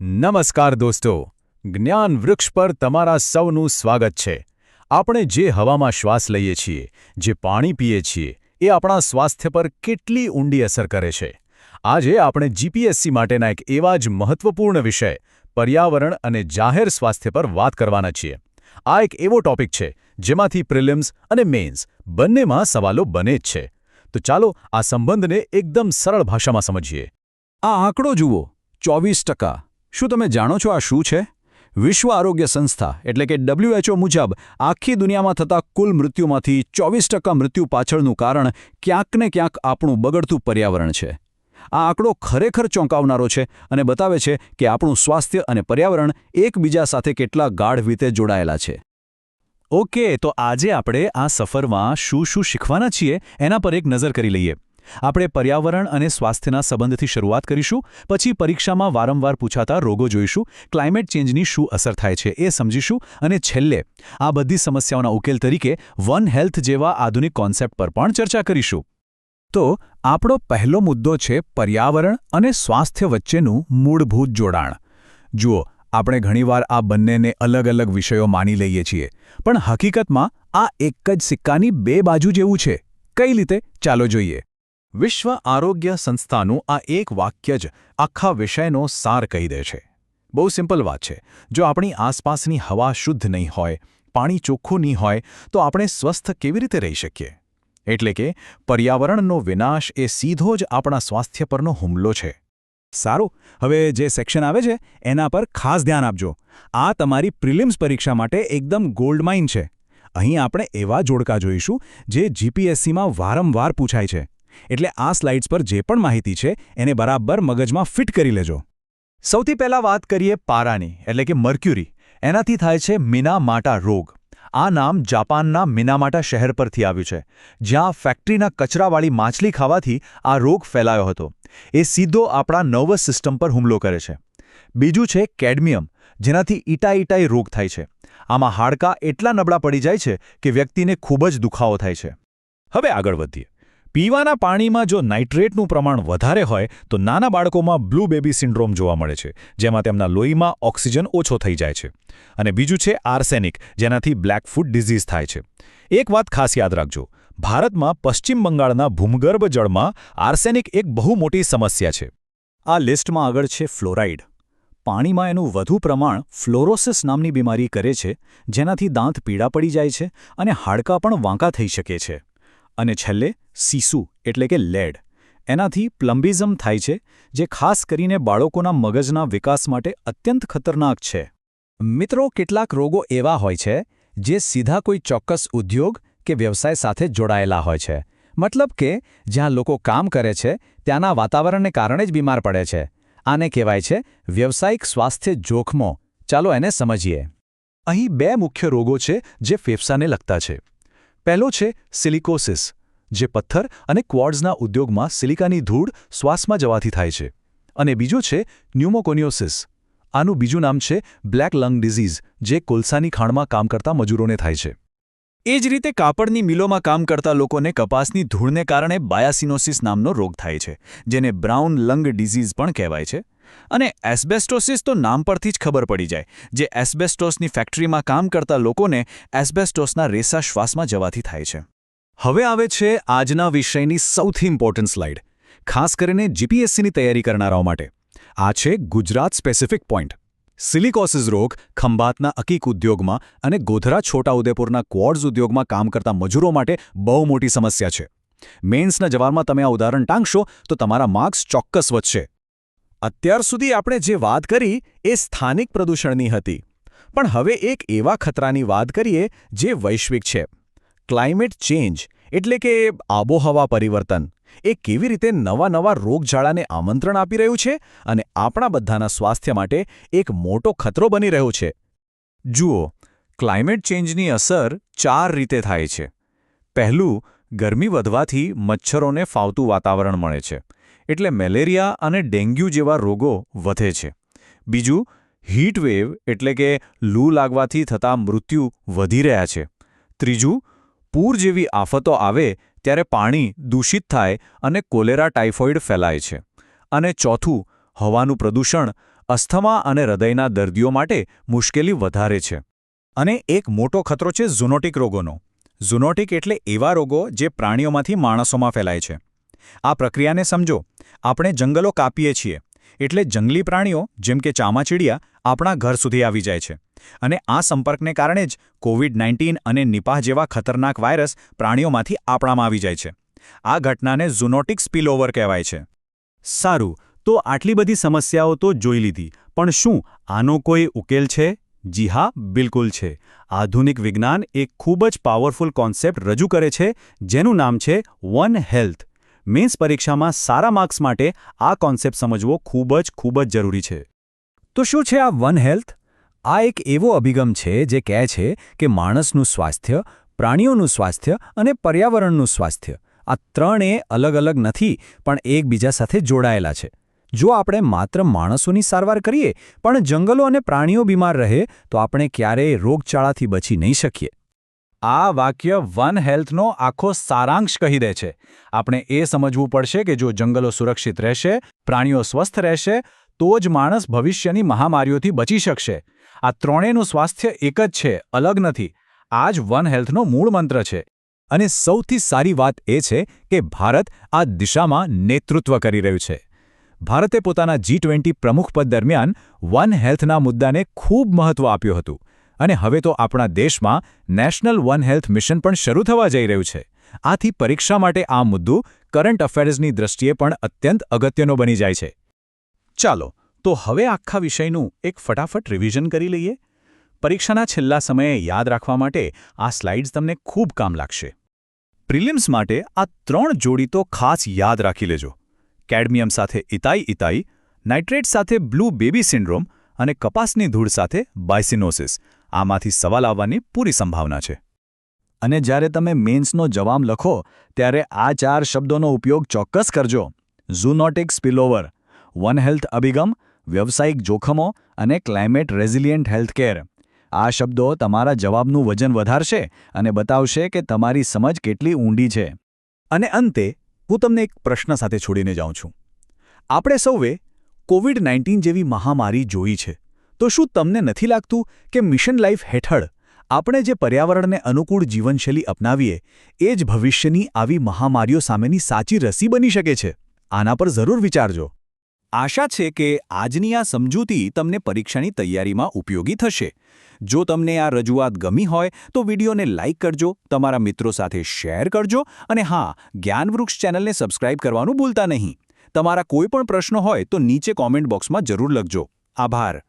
નમસ્કાર દોસ્તો, જ્ઞાન વૃક્ષ પર તમારા સૌનું સ્વાગત છે. આપણે જે હવામાં શ્વાસ લઈએ છીએ, જે પાણી પીએ છીએ, એ આપણા સ્વાસ્થ્ય પર કેટલી ઊંડી અસર કરે છે. આજે આપણે જીપીએસસી માટેના એક એવા જ મહત્વપૂર્ણ વિષય પર્યાવરણ અને જાહેર સ્વાસ્થ્ય પર વાત કરવાના છીએ. આ એક એવો ટોપિક છે જેમાંથી પ્રિલિમ્સ અને મેઇન્સ બંનેમાં સવાલો બને જ છે. તો ચાલો આ સંબંધને એકદમ સરળ ભાષામાં સમજીએ. આ આંકડો જુઓ, 24%. શું તમે જાણો છો આ શું છે? વિશ્વ આરોગ્ય સંસ્થા એટલે કે WHO મુજબ આખી દુનિયામાં થતા કુલ મૃત્યુમાંથી 24% મૃત્યુ પાછળનું કારણ ક્યાંક ને ક્યાંક આપણું બગડતું પર્યાવરણ છે. આ આંકડો ખરેખર ચોંકાવનારો છે અને બતાવે છે કે આપણું સ્વાસ્થ્ય અને પર્યાવરણ એકબીજા સાથે કેટલા ગાઢ રીતે જોડાયેલા છે. ઓકે, તો આજે આપણે આ સફરમાં શું શીખવાના છીએ એના પર એક નજર કરી લઈએ. આપણે પર્યાવરણ અને સ્વાસ્થ્યના સંબંધથી શરૂઆત કરીશું, પછી પરીક્ષામાં વારંવાર પૂછાતા રોગો જોઈશું, ક્લાઇમેટ ચેન્જની શું અસર થાય છે એ સમજીશું અને છેલ્લે આ બધી સમસ્યાઓના ઉકેલ તરીકે વન હેલ્થ જેવા આધુનિક કોન્સેપ્ટ પર પણ ચર્ચા કરીશું. તો આપણો પહેલો મુદ્દો છે પર્યાવરણ અને સ્વાસ્થ્ય વચ્ચેનું મૂળભૂત જોડાણ. જુઓ, આપણે ઘણીવાર આ બંનેને અલગ અલગ વિષયો માની લઈએ છીએ, પણ હકીકતમાં આ એક જ સિક્કાની બે બાજુ જેવું છે. કઈ રીતે? ચાલો જોઈએ. વિશ્વ આરોગ્ય સંસ્થાનું આ એક વાક્ય જ આખા વિષયનો સાર કહી દે છે. બહુ સિમ્પલ વાત છે. જો આપણી આસપાસની હવા શુદ્ધ નહીં હોય, પાણી ચોખ્ખું નહીં હોય, તો આપણે સ્વસ્થ કેવી રીતે રહી શકીએ? એટલે કે પર્યાવરણનો વિનાશ એ સીધો જ આપણા સ્વાસ્થ્ય પરનો હુમલો છે. સારું, હવે જે સેક્શન આવે છે એના પર ખાસ ધ્યાન આપજો. આ તમારી પ્રિલિમ્સ પરીક્ષા માટે એકદમ ગોલ્ડ માઇન છે. અહીં આપણે એવા જોડકા જોઈશું જે જીપીએસસીમાં વારંવાર પૂછાય છે. એટલે આ સ્લાઇડ્સ પર જે પણ માહિતી છે એને બરાબર મગજમાં ફિટ કરી લેજો. સૌથી પહેલાં વાત કરીએ પારાની, એટલે કે મર્ક્યુરી. એનાથી થાય છે મિનામાટા રોગ. આ નામ જાપાનના મિનામાટા શહેર પરથી આવ્યું છે, જ્યાં ફેક્ટરીના કચરાવાળી માછલી ખાવાથી આ રોગ ફેલાયો હતો. એ સીધો આપણા નર્વસ સિસ્ટમ પર હુમલો કરે છે. બીજું છે કેડમિયમ, જેનાથી ઈટાઈ રોગ થાય છે. આમાં હાડકાં એટલા નબળા પડી જાય છે કે વ્યક્તિને ખૂબ જ દુખાવો થાય છે. હવે આગળ વધીએ. પીવાના પાણીમાં જો નાઇટ્રેટનું પ્રમાણ વધારે હોય તો નાના બાળકોમાં બ્લુ બેબી સિન્ડ્રોમ જોવા મળે છે, જેમાં તેમના લોહીમાં ઓક્સિજન ઓછો થઈ જાય છે. અને બીજું છે આર્સેનિક, જેનાથી બ્લેકફૂટ ડિઝીઝ થાય છે. એક વાત ખાસ યાદ રાખજો, ભારતમાં પશ્ચિમ બંગાળના ભૂગર્ભ જળમાં આર્સેનિક એક બહુ મોટી સમસ્યા છે. આ લિસ્ટમાં આગળ છે ફ્લોરાઇડ. પાણીમાં એનું વધુ પ્રમાણ ફ્લોરોસિસ નામની બીમારી કરે છે, જેનાથી દાંત પીળા પડી જાય છે અને હાડકાં પણ વાંકા થઈ શકે છે. અને છેલ્લે સીસુ એટલે કે લેડ. એનાથી પ્લમ્બિઝમ થાય છે, જે ખાસ કરીને બાળકોના મગજના વિકાસ માટે અત્યંત ખતરનાક છે. મિત્રો, કેટલાક રોગો એવા હોય છે જે સીધા કોઈ ચોક્કસ ઉદ્યોગ કે વ્યવસાય સાથે જોડાયેલા હોય છે. મતલબ કે જ્યાં લોકો કામ કરે છે ત્યાંના વાતાવરણને કારણે જ બીમાર પડે છે. આને કહેવાય છે વ્યવસાયિક સ્વાસ્થ્ય જોખમો. ચાલો એને સમજીએ. અહીં બે મુખ્ય રોગો છે જે ફેફસાને લગતા છે. પહેલો છે સિલિકોસિસ, જે પથ્થર અને ક્વોર્ટ્ઝના ઉદ્યોગમાં સિલિકાની ધૂળ શ્વાસમાં જવાથી થાય છે. અને બીજો છે ન્યુમોકોનિયોસિસ. આનું બીજું નામ છે બ્લેક લંગ ડિઝીઝ, જે કોલસાની ખાણમાં કામ કરતા મજૂરોને થાય છે. એ જ રીતે કાપડની મિલોમાં કામ કરતા લોકોને કપાસની ધૂળને કારણે બાયાસિનોસિસ નામનો રોગ થાય છે, જેને બ્રાઉન લંગ ડિઝીઝ પણ કહેવાય છે. અને એસ્બેસ્ટોસિસ તો નામ પરથી જ ખબર પડી જાય, જે એસ્બેસ્ટોસની ફેક્ટરીમાં કામ કરતા લોકોને એસ્બેસ્ટોસના રેસા શ્વાસમાં જવાથી થાય છે. હવે આવે છે આજના વિષયની સૌથી ઇમ્પોર્ટન્ટ સ્લાઇડ, ખાસ કરીને જીપીએસસીની તૈયારી કરનારાઓ માટે. આ છે ગુજરાત સ્પેસિફિક પોઈન્ટ. સિલિકોસિસ રોગ ખંભાતના અકીક ઉદ્યોગમાં અને ગોધરા છોટાઉદેપુરના ક્વોર્ટ્ઝ ઉદ્યોગમાં કામ કરતા મજૂરો માટે બહુ મોટી સમસ્યા છે. મેઇન્સના જવાબમાં તમે આ ઉદાહરણ ટાંકશો તો તમારા માર્ક્સ ચોક્કસ વધશે. અત્યાર સુધી આપણે જે વાત કરી એ સ્થાનિક પ્રદૂષણની હતી, પણ હવે એક એવા ખતરાની વાત કરીએ જે વૈશ્વિક છે. ક્લાઇમેટ ચેન્જ એટલે કે આબોહવા પરિવર્તન એ કેવી રીતે નવા રોગચાળાને આમંત્રણ આપી રહ્યું છે અને આપણા બધાના સ્વાસ્થ્ય માટે એક મોટો ખતરો બની રહ્યો છે. જુઓ, ક્લાઇમેટ ચેન્જની અસર 4 રીતે થાય છે. પહેલું, ગરમી વધવાથી મચ્છરોને ફાવતું વાતાવરણ મળે છે, એટલે મેલેરિયા અને ડેન્ગ્યુ જેવા રોગો વધે છે. બીજું, હીટ વેવ એટલે કે લૂ લાગવાથી થતા મૃત્યુ વધી રહ્યા છે. ત્રીજું, પૂર જેવી આફતો આવે ત્યારે પાણી દૂષિત થાય અને કોલેરા ટાઇફોઇડ ફેલાય છે. અને ચોથું, હવાનું પ્રદૂષણ અસ્થમા અને હૃદયના દર્દીઓ માટે મુશ્કેલી વધારે છે. અને એક મોટો ખતરો છે ઝૂનોટિક રોગોનો. ઝૂનોટિક એટલે એવા રોગો જે પ્રાણીઓમાંથી માણસોમાં ફેલાય છે. આ પ્રક્રિયાને સમજો. આપણે જંગલો કાપીએ છીએ એટલે જંગલી પ્રાણીઓ જેમ કે ચામાચીડિયા આપણા ઘર સુધી આવી જાય છે. અને આ સંપર્કને કારણે જ કોવિડ-19 અને નિપાહ જેવા ખતરનાક વાયરસ પ્રાણીઓમાંથી આપણામાં આવી જાય છે. આ ઘટનાને ઝૂનોટિક સ્પિલઓવર કહેવાય છે. સારું, તો આટલી બધી સમસ્યાઓ તો જોઈ લીધી, પણ શું આનો કોઈ ઉકેલ છે? જી હા, બિલકુલ છે. આધુનિક વિજ્ઞાન એક ખૂબ જ પાવરફુલ કોન્સેપ્ટ રજૂ કરે છે, જેનું નામ છે વન હેલ્થ. મેન્સ પરીક્ષામાં સારા માર્ક્સ માટે આ કોન્સેપ્ટ સમજવો ખૂબ જ જરૂરી છે. તો શું છે આ વન હેલ્થ? આ એક એવો અભિગમ છે જે કહે છે કે માણસનું સ્વાસ્થ્ય, પ્રાણીઓનું સ્વાસ્થ્ય અને પર્યાવરણનું સ્વાસ્થ્ય આ ત્રણે અલગ નથી, પણ એકબીજા સાથે જોડાયેલા છે. જો આપણે માત્ર માણસોની સારવાર કરીએ પણ જંગલો અને પ્રાણીઓ બીમાર રહે તો આપણે ક્યારેય રોગચાળાથી બચી નહીં શકીએ. આ વાક્ય વન હેલ્થનો આખો સારાંશ કહી દે છે. આપણે એ સમજવું પડશે કે જો જંગલો સુરક્ષિત રહેશે, પ્રાણીઓ સ્વસ્થ રહેશે, તો જ માણસ ભવિષ્યની મહામારીઓથી બચી શકશે. આ ત્રણેયનું સ્વાસ્થ્ય એક જ છે, અલગ નથી. આ જ વન હેલ્થનો મૂળ મંત્ર છે. અને સૌથી સારી વાત એ છે કે ભારત આ દિશામાં નેતૃત્વ કરી રહ્યું છે. ભારતે પોતાના G20 પ્રમુખપદ દરમિયાન વન હેલ્થના મુદ્દાને ખૂબ મહત્વ આપ્યું હતું. અને હવે તો આપણા દેશમાં નેશનલ વન હેલ્થ મિશન પણ શરૂ થવા જઈ રહ્યું છે. આથી પરીક્ષા માટે આ મુદ્દો કરંટ અફેર્સની દૃષ્ટિએ પણ અત્યંત અગત્યનો બની જાય છે. ચાલો, તો હવે આખા વિષયનું એક ફટાફટ રિવિઝન કરી લઈએ. પરીક્ષાના છેલ્લા સમયે યાદ રાખવા માટે આ સ્લાઇડ્સ તમને ખૂબ કામ લાગશે. પ્રિલિમ્સ માટે આ 3 જોડી તો ખાસ યાદ રાખી લેજો. કેડમિયમ સાથે ઇતાઈ, નાઇટ્રેટ સાથે બ્લુ બેબી સિન્ડ્રોમ અને કપાસની ધૂળ સાથે બાયસિનોસિસ. આમાંથી સવાલ આવવાની પૂરી સંભાવના છે. અને જ્યારે તમે મેન્સનો જવાબ લખો ત્યારે આ 4 શબ્દોનો ઉપયોગ ચોક્કસ કરજો. ઝૂનોટિક સ્પિલઓવર, વન હેલ્થ અભિગમ, વ્યવસાયિક જોખમો અને ક્લાઇમેટ રેઝિલિયન્ટ હેલ્થકેર. આ શબ્દો તમારા જવાબનું વજન વધારશે અને બતાવશે કે તમારી સમજ કેટલી ઊંડી છે. અને અંતે હું તમને એક પ્રશ્ન સાથે છોડીને જાઉં છું. આપણે સૌએ કોવિડ-19 જેવી મહામારી જોઈ છે. તો શું તમને નથી લાગતું કે મિશન લાઇફ હેઠળ આપણે જે પર્યાવરણને અનુકૂળ જીવનશૈલી અપનાવીએ એ જ ભવિષ્યની આવી મહામારીઓ સામેની સાચી રસી બની શકે છે? આના પર જરૂર વિચારજો. આશા છે કે આજની આ સમજૂતી તમને પરીક્ષાની તૈયારીમાં ઉપયોગી થશે. જો તમને આ રજૂઆત ગમી હોય તો વિડીયોને લાઇક કરજો, તમારા મિત્રો સાથે શેર કરજો અને હા, જ્ઞાનવૃક્ષ ચેનલને સબસ્ક્રાઇબ કરવાનું ભૂલતા નહીં. તમારા કોઈ પણ પ્રશ્નો હોય તો નીચે કોમેન્ટ બોક્સમાં જરૂર લખજો. આભાર.